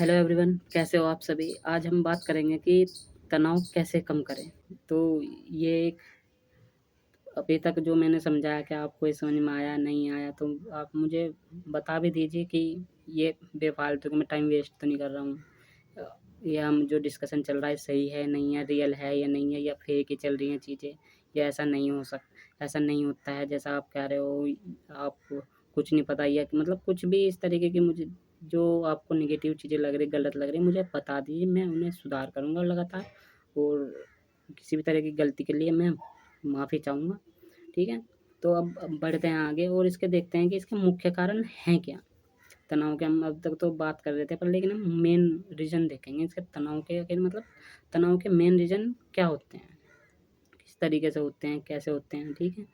Hello everyone, कैसे हो आप सभी। आज हम बात करेंगे कि तनाव कैसे कम करें। तो ये एक अभी तक जो मैंने समझाया, क्या आपको ये समझ में आया नहीं आया, तो आप मुझे बता भी दीजिए कि ये बेफालतू का मैं टाइम वेस्ट तो नहीं कर रहा हूँ। ये हम जो डिस्कशन चल रहा है सही है नहीं है, रियल है या नहीं है, या फेक ही चल रही हैं चीज़ें, या ऐसा नहीं होता है जैसा आप कह रहे हो। आपको कुछ नहीं पता, या मतलब कुछ भी इस तरीके की मुझे जो आपको नेगेटिव चीज़ें लग रही, गलत लग रही, मुझे बता दीजिए, मैं उन्हें सुधार करूँगा लगातार। और किसी भी तरह की गलती के लिए मैं माफ़ी चाहूँगा। ठीक है? तो अब बढ़ते हैं आगे और इसके देखते हैं कि इसके मुख्य कारण हैं क्या? तनाव के हम अब तक तो बात कर रहे थे, पर लेकिन हम मेन रीज़न देखेंगे इसके तनाव के, कि मतलब तनाव के मेन रीज़न क्या होते हैं? किस तरीके से होते हैं, कैसे होते हैं, ठीक है?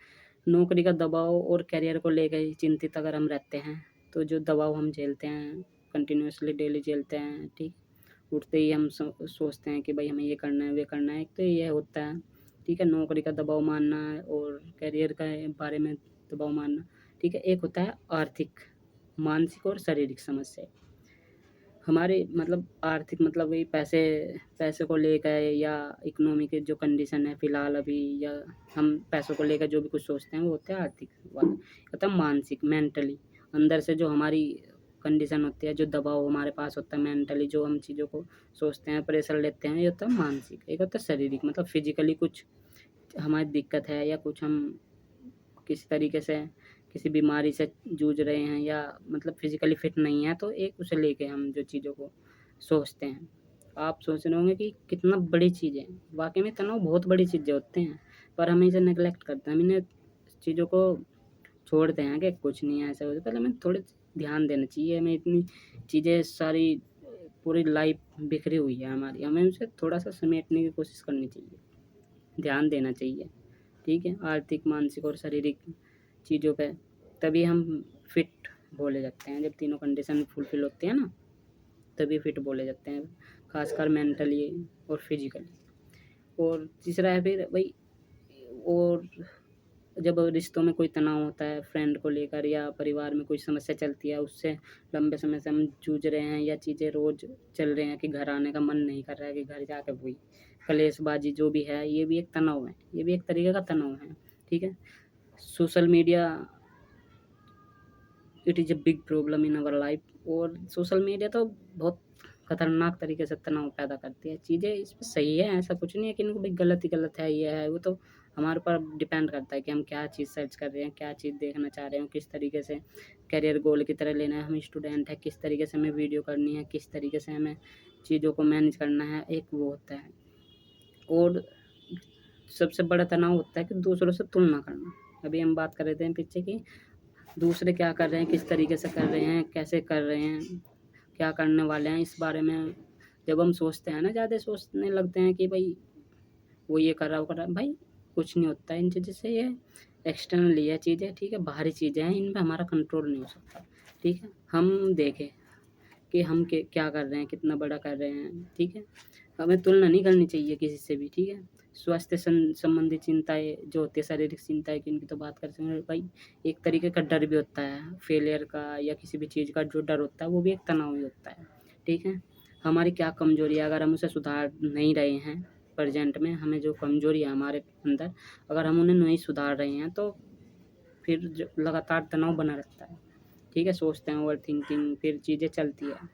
नौकरी का दबाव और करियर को लेकर ही चिंतित अगर हम रहते हैं, तो जो दबाव हम झेलते हैं, कंटिन्यूअसली डेली झेलते हैं, ठीक? उठते ही हम सोचते हैं कि भाई हमें ये करना है, वे करना है, एक तो ये होता है, ठीक है? नौकरी का दबाव मानना है और करियर का बारे में दबाव मानना, ठीक है? एक होता है आर्थिक, मानसिक और शारीरिक समस्या। हमारे मतलब आर्थिक मतलब वही पैसे पैसे को लेकर, या इकोनॉमी की जो कंडीशन है फ़िलहाल अभी, या हम पैसों को लेकर जो भी कुछ सोचते हैं वो होता है आर्थिक वाला। होता है मानसिक, मेंटली, अंदर से जो हमारी कंडीशन होती है, जो दबाव हमारे पास होता है मेंटली, जो हम चीज़ों को सोचते हैं, प्रेशर लेते हैं, ये होता है मानसिक। एक होता है शारीरिक, मतलब फिज़िकली कुछ हमारी दिक्कत है, या कुछ हम किसी तरीके से किसी बीमारी से जूझ रहे हैं, या मतलब फिज़िकली फिट नहीं है, तो एक उसे लेके हम जो चीज़ों को सोचते हैं। आप सोच रहे होंगे कि कितना बड़ी चीज़ है, वाक़ई में तनाव बहुत बड़ी चीज़ें होते हैं, पर हम इसे नेगलेक्ट करते हैं। हम इन्हें चीज़ों को छोड़ते हैं कि कुछ नहीं है, ऐसा होता है। पहले हमें थोड़े ध्यान देना चाहिए, हमें इतनी चीज़ें सारी पूरी लाइफ़ बिखरी हुई है हमारी, हमें उसे थोड़ा-सा समेटने की कोशिश करनी चाहिए, ध्यान देना चाहिए। ठीक है? आर्थिक, मानसिक और शारीरिक चीज़ों पे, तभी हम फिट बोले जाते हैं। जब तीनों कंडीशन फुलफ़िल होती है ना, तभी फिट बोले जाते हैं, ख़ासकर मेंटली और फिज़िकली। और तीसरा है फिर वही, और जब रिश्तों में कोई तनाव होता है, फ्रेंड को लेकर या परिवार में कोई समस्या चलती है, उससे लंबे समय से हम जूझ रहे हैं, या चीज़ें रोज़ चल रहे हैं कि घर आने का मन नहीं कर रहा है, कि घर जाके वही कलेशबाज़ी जो भी है, ये भी एक तनाव है, ये भी एक तरीके का तनाव है। ठीक है? Social media, it is a big problem in our life. और सोशल मीडिया तो बहुत खतरनाक तरीके से तनाव पैदा करती है। चीज़ें इसमें सही है, ऐसा कुछ नहीं है कि इनको भाई गलत ही गलत है, ये है, वो तो हमारे ऊपर डिपेंड करता है कि हम क्या चीज़ सर्च कर रहे हैं, क्या चीज़ देखना चाह रहे हैं, किस तरीके से करियर गोल की तरह लेना है। हम स्टूडेंट हैं, किस तरीके से हमें वीडियो करनी है, किस तरीके से हमें चीज़ों को मैनेज करना है, एक वो होता है। और सबसे बड़ा तनाव होता है कि दूसरों से तुलना करना। अभी हम बात कर रहे थे पीछे की, दूसरे क्या कर रहे हैं, किस तरीके से कर रहे हैं, कैसे कर रहे हैं, क्या करने वाले हैं, इस बारे में जब हम सोचते हैं ना, ज़्यादा सोचने लगते हैं कि भई वो ये कर रहा है, वो कर रहा है। भाई कुछ नहीं होता है इन चीज़ों से, ये एक्सटर्नली है चीज़ें, ठीक है? बाहरी चीज़ें हैं, इन पे हमारा कंट्रोल नहीं हो सकता, ठीक है? हम देखें कि हम क्या कर रहे हैं, कितना बड़ा कर रहे हैं, ठीक है? हमें तुलना नहीं करनी चाहिए किसी से भी, ठीक है? स्वास्थ्य संबंधी चिंताएँ जो होती है, शारीरिक चिंताएँ की, इनकी तो बात करते हैं भाई। एक तरीके का डर भी होता है, फेलियर का या किसी भी चीज़ का जो डर होता है, वो भी एक तनाव ही होता है, ठीक है? हमारी क्या कमज़ोरी है, अगर हम उसे सुधार नहीं रहे हैं, प्रेज़ेंट में हमें जो कमज़ोरी है हमारे अंदर, अगर हम उन्हें नहीं सुधार रहे हैं, तो फिर ज लगातार तनाव बना रहता है, ठीक है? सोचते हैं, ओवरथिंकिंग, फिर चीज़ें चलती हैं।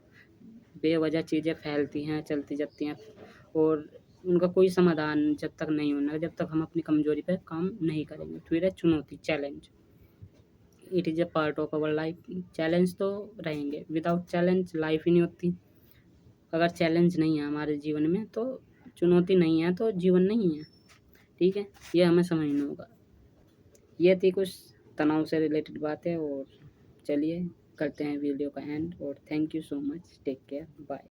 बेवजह चीज़ें फैलती हैं, चलती जाती हैं, और उनका कोई समाधान जब तक नहीं होना, जब तक हम अपनी कमज़ोरी पे काम नहीं करेंगे। फिर है चुनौती, challenge. It is a part of our life. Challenge तो रहेंगे, विदाउट चैलेंज लाइफ ही नहीं होती। अगर चैलेंज नहीं है हमारे जीवन में, तो चुनौती नहीं है, तो जीवन नहीं है, ठीक है? ये हमें समझना होगा। ये थी कुछ तनाव से रिलेटेड बातें, और चलिए करते हैं वीडियो का एंड, और thank you so much. Take care, bye.